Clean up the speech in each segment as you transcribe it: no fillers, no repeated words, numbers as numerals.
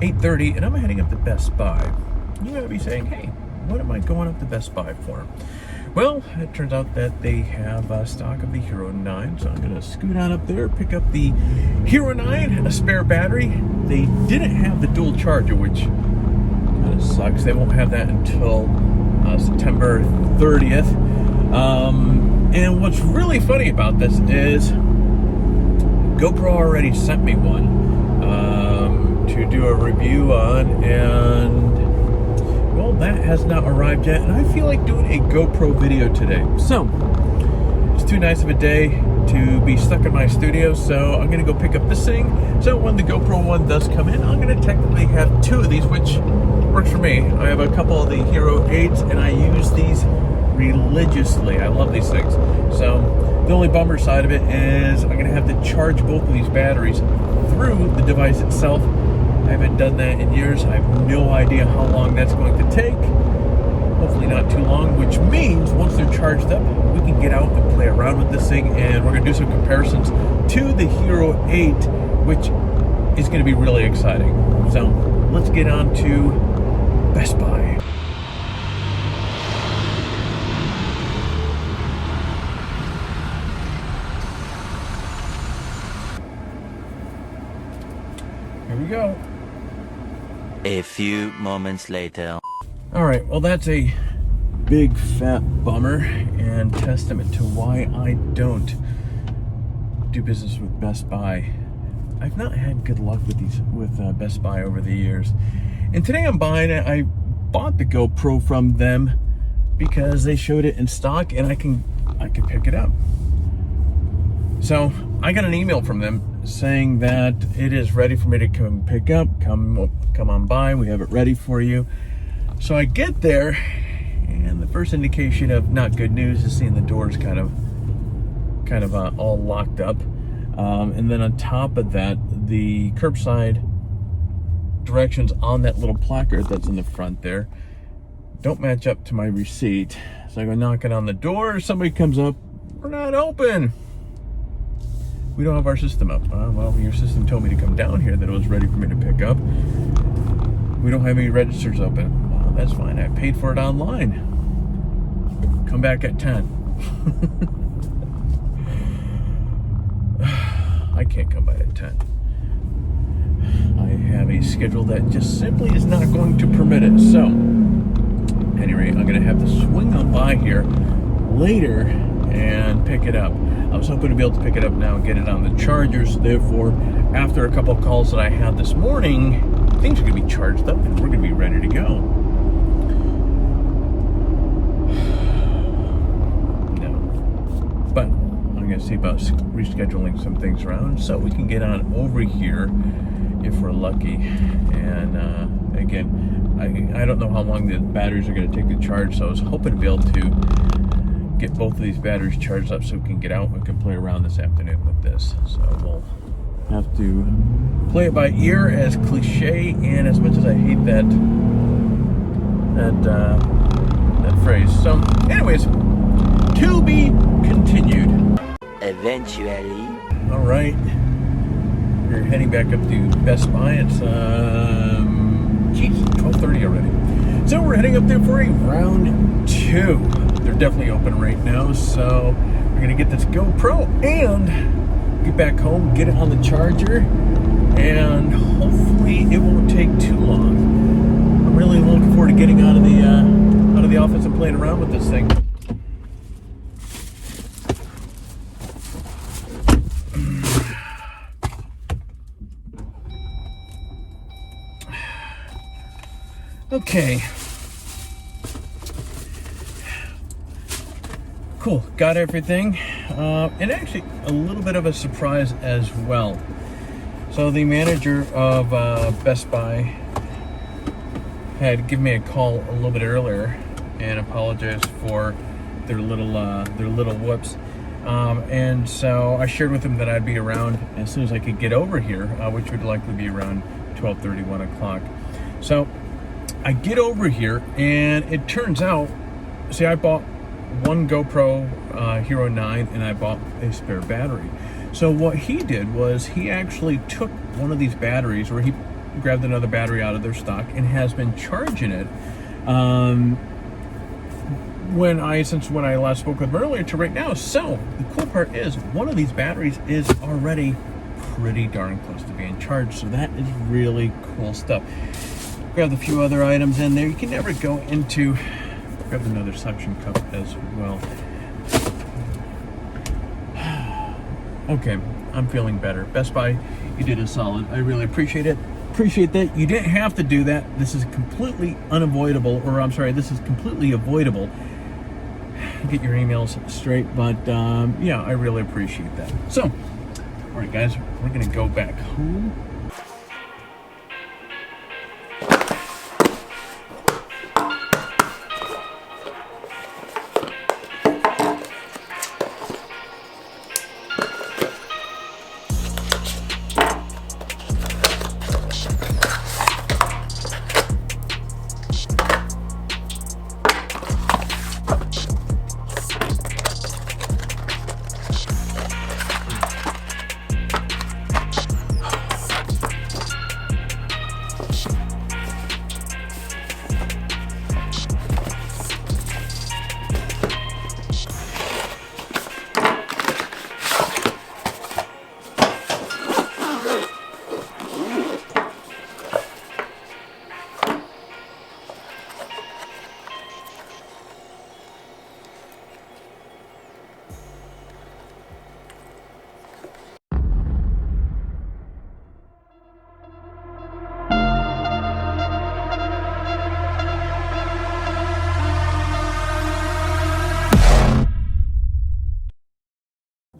8:30, and I'm heading up to Best Buy. You gotta be saying, hey, what am I going up to Best Buy for? Well, it turns out that they have stock of the Hero 9, so I'm gonna scoot on up there, pick up the Hero 9, a spare battery. They didn't have the dual charger, which kind of sucks. They won't have that until September 30th. And what's really funny about this is GoPro already sent me one to do a review on, and well, that has not arrived yet, and I feel like doing a GoPro video today. So it's too nice of a day to be stuck in my studio, so I'm gonna go pick up this thing. So when the GoPro one does come in, I'm gonna technically have two of these, which works for me. I have a couple of the Hero 8s, and I use these religiously. I love these things. So the only bummer side of it is I'm gonna have to charge both of these batteries through the device itself. I haven't done that in years. I have no idea how long that's going to take. Hopefully not too long, which means once they're charged up, we can get out and play around with this thing, and we're gonna do some comparisons to the Hero 8, which is gonna be really exciting. So let's get on to Best Buy. Here we go. A few moments later. All right, well, that's a big fat bummer and testament to why I don't do business with Best Buy. I've not had good luck with Best Buy over the years. And today I'm buying it. I bought the GoPro from them because they showed it in stock and I can pick it up. So I got an email from them saying that it is ready for me to come pick up. Come on by, we have it ready for you. So I get there, and the first indication of not good news is seeing the doors kind of all locked up. And then on top of that, the curbside directions on that little placard that's in the front there don't match up to my receipt. So I go knocking on the door, somebody comes up, we're not open. We don't have our system up. Well, your system told me to come down here, that it was ready for me to pick up. We don't have any registers open. Well, that's fine. I paid for it online. Come back at 10. I can't come by at 10. I have a schedule that just simply is not going to permit it. So, at any rate, I'm going to have to swing on by here later and pick it up. I was hoping to be able to pick it up now and get it on the chargers. Therefore, after a couple of calls that I had this morning, things are going to be charged up and we're going to be ready to go. No. But I'm going to see about rescheduling some things around so we can get on over here if we're lucky. And again, I don't know how long the batteries are going to take to charge, so I was hoping to be able to get both of these batteries charged up so we can get out and we can play around this afternoon with this. So we'll have to play it by ear, as cliche and as much as I hate that phrase. So anyways, to be continued. Eventually. All right, we're heading back up to Best Buy. It's 12:30 already. So we're heading up there for a round 2. They're definitely open right now, so we're gonna get this GoPro and get back home, get it on the charger, and hopefully it won't take too long. I'm really looking forward to getting out of the office and playing around with this thing. Okay. Cool, got everything, and actually a little bit of a surprise as well. So the manager of Best Buy had given me a call a little bit earlier and apologized for their little whoops. And so I shared with him that I'd be around as soon as I could get over here, which would likely be around 12:30, 1 o'clock. So I get over here, and it turns out, see, I bought one GoPro Hero 9 and I bought a spare battery. So what he did was he actually took one of these batteries, or he grabbed another battery out of their stock and has been charging it. Since when I last spoke with them earlier to right now. So the cool part is one of these batteries is already pretty darn close to being charged. So that is really cool stuff. Grabbed a few other items in there. You can never go into, grabbed another suction cup as well. Okay, I'm feeling better. Best Buy, you did a solid. I really appreciate it. Appreciate that. You didn't have to do that. This is completely unavoidable, or I'm sorry, this is completely avoidable. Get your emails straight, but yeah, I really appreciate that. So, all right, guys, we're gonna go back home.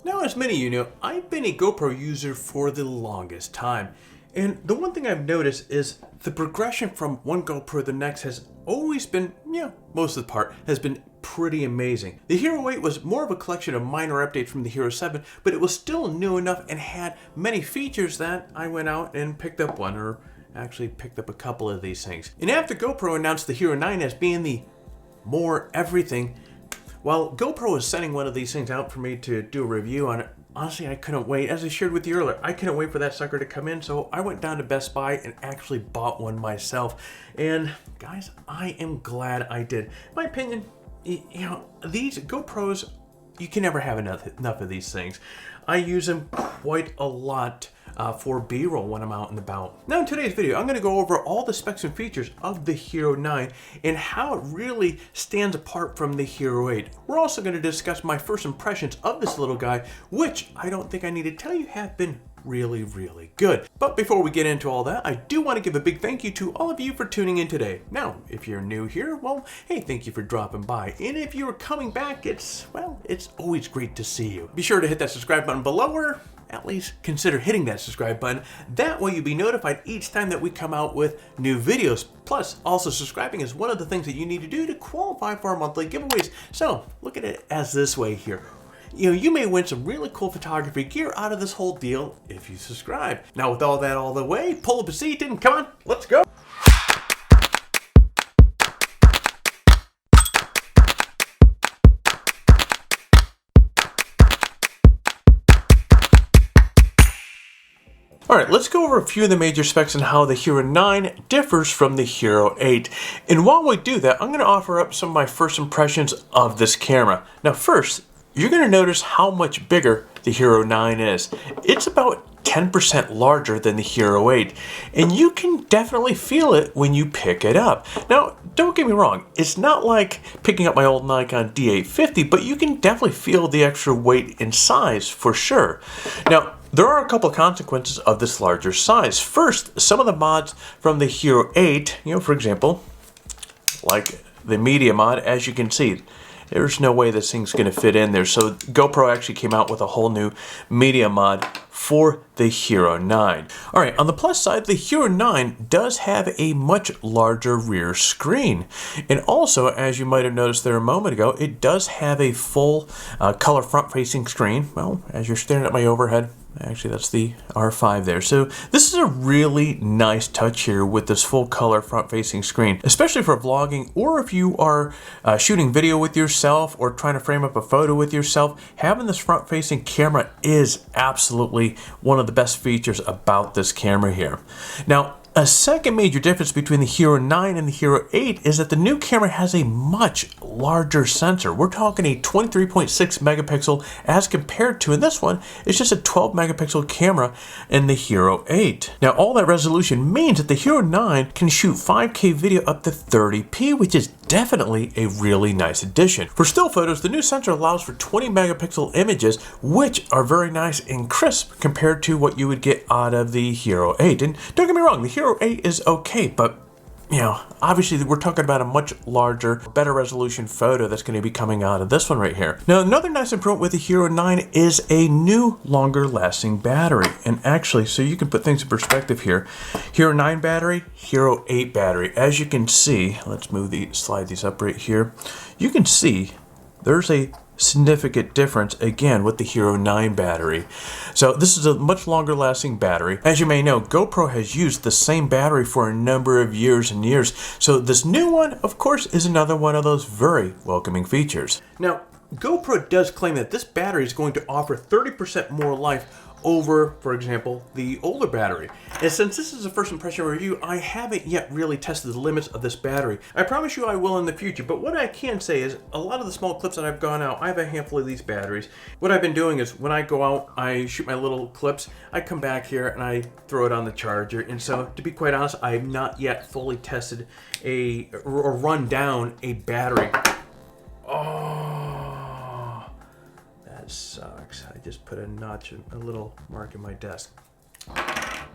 Now, as many of you know, I've been a GoPro user for the longest time. And the one thing I've noticed is the progression from one GoPro to the next has always been, most of the part, has been pretty amazing. The Hero 8 was more of a collection of minor updates from the Hero 7, but it was still new enough and had many features that I went out and picked up one, or actually picked up a couple of these things. And after GoPro announced the Hero 9 as being the more everything, while GoPro was sending one of these things out for me to do a review on it, honestly, I couldn't wait. As I shared with you earlier, I couldn't wait for that sucker to come in, so I went down to Best Buy and actually bought one myself. And guys, I am glad I did. In my opinion, these GoPros, you can never have enough of these things. I use them quite a lot for B-roll when I'm out and about. Now in today's video, I'm going to go over all the specs and features of the Hero 9 and how it really stands apart from the Hero 8. We're also going to discuss my first impressions of this little guy, which I don't think I need to tell you have been really, really good. But before we get into all that, I do want to give a big thank you to all of you for tuning in today. Now, if you're new here, well, hey, thank you for dropping by. And if you're coming back, it's always great to see you. Be sure to hit that subscribe button below, or at least consider hitting that subscribe button. That way you'll be notified each time that we come out with new videos. Plus, also subscribing is one of the things that you need to do to qualify for our monthly giveaways. So look at it as this way here. You may win some really cool photography gear out of this whole deal if you subscribe. Now with all that all the way, pull up a seat and come on, let's go. Alright, let's go over a few of the major specs and how the Hero 9 differs from the Hero 8. And while we do that, I'm going to offer up some of my first impressions of this camera. Now first, you're going to notice how much bigger the Hero 9 is. It's about 10% larger than the Hero 8, and you can definitely feel it when you pick it up. Now, don't get me wrong, it's not like picking up my old Nikon D850, but you can definitely feel the extra weight and size for sure. Now, there are a couple of consequences of this larger size. First, some of the mods from the Hero 8, for example, like the media mod, as you can see, there's no way this thing's going to fit in there. So GoPro actually came out with a whole new media mod for the Hero 9. Alright, on the plus side, the Hero 9 does have a much larger rear screen. And also, as you might have noticed there a moment ago, it does have a full color front-facing screen. Well, as you're staring at my overhead, actually that's the R5 there. So this is a really nice touch here with this full color front-facing screen, especially for vlogging, or if you are shooting video with yourself or trying to frame up a photo with yourself. Having this front-facing camera is absolutely one of the best features about this camera here. Now, A second major difference between the Hero 9 and the Hero 8 is that the new camera has a much larger sensor. We're talking a 23.6 megapixel as compared to, in this one, it's just a 12 megapixel camera in the Hero 8. Now, all that resolution means that the Hero 9 can shoot 5K video up to 30p, which is definitely a really nice addition. For still photos, the new sensor allows for 20 megapixel images, which are very nice and crisp compared to what you would get out of the Hero 8. And don't get me wrong, the Hero 8 is okay, but you know, obviously we're talking about a much larger, better resolution photo that's going to be coming out of this one right here. Now, another nice improvement with the Hero 9 is a new, longer lasting battery. And actually, so you can put things in perspective here, Hero 9 battery, Hero 8 battery. As you can see, let's slide these up right here. You can see there's a significant difference again with the Hero 9 battery. So this is a much longer lasting battery. As you may know, GoPro has used the same battery for a number of years and years. So this new one, of course, is another one of those very welcoming features. Now, GoPro does claim that this battery is going to offer 30% more life over, for example, the older battery. And since this is a first impression review, I haven't yet really tested the limits of this battery. I promise you I will in the future, but what I can say is a lot of the small clips that I've gone out, I have a handful of these batteries. What I've been doing is when I go out, I shoot my little clips, I come back here and I throw it on the charger. And so, to be quite honest, I have not yet fully tested or run down a battery. Oh, that sucks. I just put a little mark in my desk.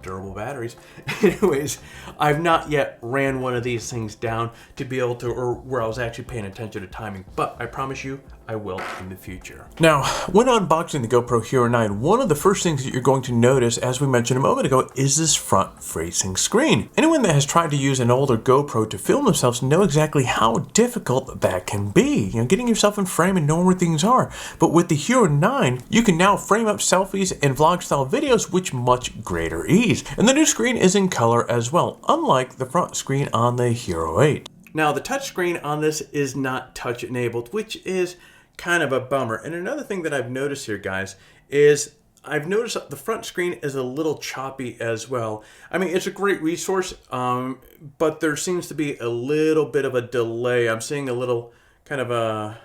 Durable batteries. Anyways, I've not yet ran one of these things down to be able to, or where I was actually paying attention to timing, but I promise you I will in the future. Now, when unboxing the GoPro Hero 9, one of the first things that you're going to notice, as we mentioned a moment ago, is this front-facing screen. Anyone that has tried to use an older GoPro to film themselves know exactly how difficult that can be. You know, getting yourself in frame and knowing where things are. But with the Hero 9, you can now frame up selfies and vlog-style videos with much greater ease. And the new screen is in color as well, unlike the front screen on the Hero 8. Now, the touchscreen on this is not touch-enabled, which is kind of a bummer. And another thing that I've noticed here, guys, is I've noticed that the front screen is a little choppy as well. I mean, it's a great resource, but there seems to be a little bit of a delay. I'm seeing a little kind of a,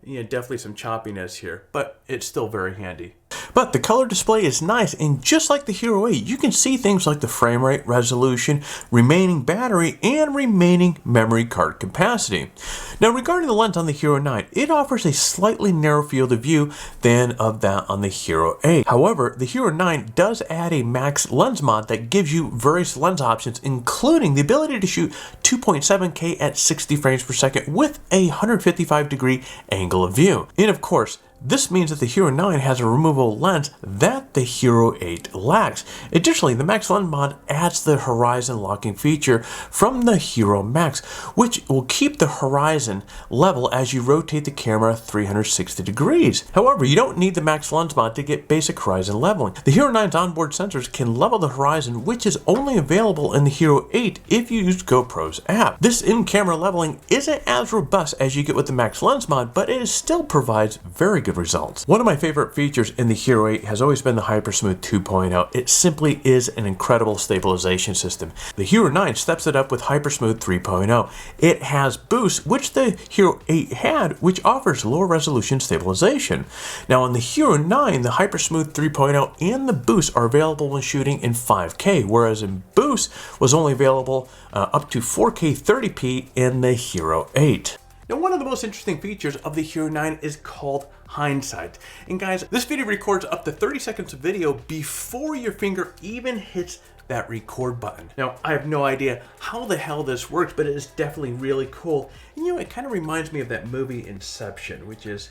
definitely some choppiness here, but it's still very handy. But the color display is nice, and just like the Hero 8, you can see things like the frame rate, resolution, remaining battery, and remaining memory card capacity. Now, regarding the lens on the Hero 9, it offers a slightly narrower field of view than of that on the Hero 8. However, the Hero 9 does add a max lens mod that gives you various lens options, including the ability to shoot 2.7K at 60 frames per second with a 155-degree angle of view. And of course, this means that the Hero 9 has a removable lens that the Hero 8 lacks. Additionally, the Max Lens mod adds the horizon locking feature from the Hero Max, which will keep the horizon level as you rotate the camera 360 degrees. However, you don't need the Max Lens mod to get basic horizon leveling. The Hero 9's onboard sensors can level the horizon, which is only available in the Hero 8 if you use GoPro's app. This in-camera leveling isn't as robust as you get with the Max Lens mod, but it still provides very good results. One of my favorite features in the Hero 8 has always been the HyperSmooth 2.0. It simply is an incredible stabilization system. The Hero 9 steps it up with HyperSmooth 3.0. It has boost, which the Hero 8 had, which offers lower resolution stabilization. Now on the Hero 9, the HyperSmooth 3.0 and the boost are available when shooting in 5K, whereas in boost was only available up to 4K 30p in the Hero 8. Now, one of the most interesting features of the Hero 9 is called hindsight. And guys, this video records up to 30 seconds of video before your finger even hits that record button. Now, I have no idea how the hell this works, but it is definitely really cool. And it kind of reminds me of that movie Inception, which is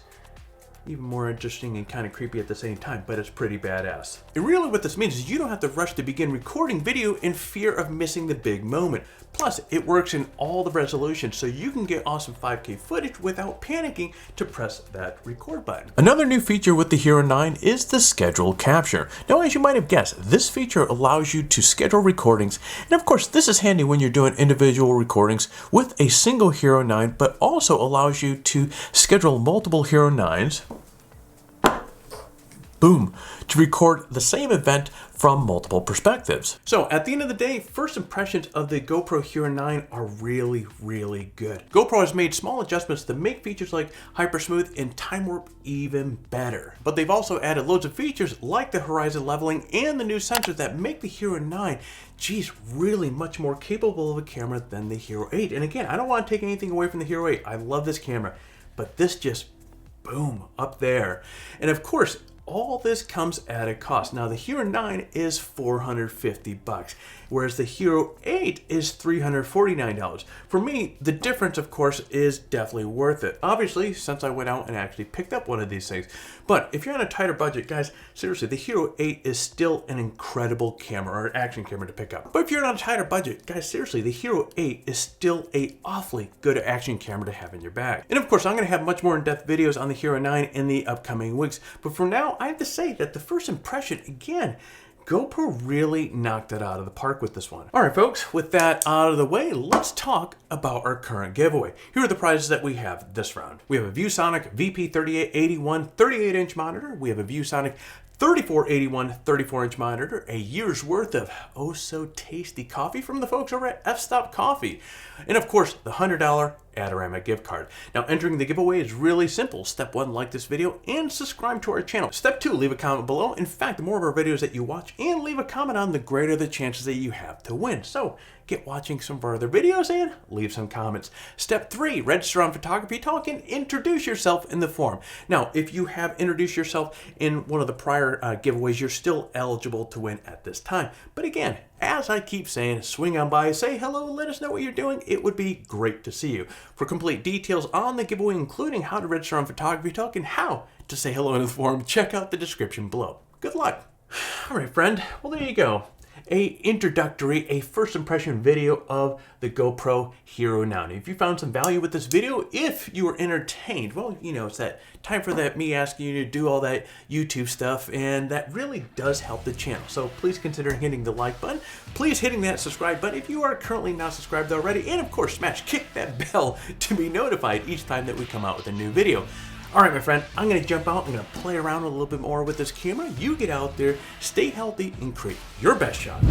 even more interesting and kind of creepy at the same time, but it's pretty badass. And really what this means is you don't have to rush to begin recording video in fear of missing the big moment. Plus, it works in all the resolutions, so you can get awesome 5K footage without panicking to press that record button. Another new feature with the Hero 9 is the schedule capture. Now, as you might have guessed, this feature allows you to schedule recordings, and of course, this is handy when you're doing individual recordings with a single Hero 9, but also allows you to schedule multiple Hero 9s boom, to record the same event from multiple perspectives. So at the end of the day, first impressions of the GoPro Hero 9 are really, really good. GoPro has made small adjustments to make features like HyperSmooth and time warp even better. But they've also added loads of features like the horizon leveling and the new sensors that make the Hero 9, geez, really much more capable of a camera than the Hero 8. And again, I don't want to take anything away from the Hero 8. I love this camera, but this just, boom, up there. And of course, all this comes at a cost. Now the Hero 9 is $450, whereas the Hero 8 is $349. For me, the difference, of course, is definitely worth it. Obviously, since I went out and actually picked up one of these things. But if you're on a tighter budget, guys, seriously, the Hero 8 is still an incredible camera, or action camera to pick up. But if you're on a tighter budget, guys, seriously, the Hero 8 is still a awfully good action camera to have in your bag. And of course, I'm going to have much more in-depth videos on the Hero 9 in the upcoming weeks. But for now, I have to say that the first impression, again, GoPro really knocked it out of the park with this one. All right, folks, with that out of the way, let's talk about our current giveaway. Here are the prizes that we have this round. We have a ViewSonic VP3881 38-inch monitor. We have a ViewSonic 3481 34-inch monitor, a year's worth of oh so tasty coffee from the folks over at F-Stop Coffee, and of course the $100 Adorama gift card. Now entering the giveaway is really simple. Step 1, like this video and subscribe to our channel. Step 2, leave a comment below. In fact, the more of our videos that you watch and leave a comment on, the greater the chances that you have to win. So get watching some of our other videos and leave some comments. Step 3, register on PhotographyTalk and introduce yourself in the forum. Now, if you have introduced yourself in one of the prior giveaways, you're still eligible to win at this time. But again, as I keep saying, swing on by, say hello, let us know what you're doing. It would be great to see you. For complete details on the giveaway, including how to register on PhotographyTalk and how to say hello in the forum, check out the description below. Good luck. All right, friend. Well, there you go. A first impression video of the GoPro Hero 9. If you found some value with this video, if you were entertained, well, you know, it's that time for that me asking you to do all that YouTube stuff, and that really does help the channel. So please consider hitting the like button. Please hitting that subscribe button if you are currently not subscribed already, and of course, kick that bell to be notified each time that we come out with a new video. All right, my friend, I'm going to jump out. I'm going to play around a little bit more with this camera. You get out there, stay healthy, and create your best shot.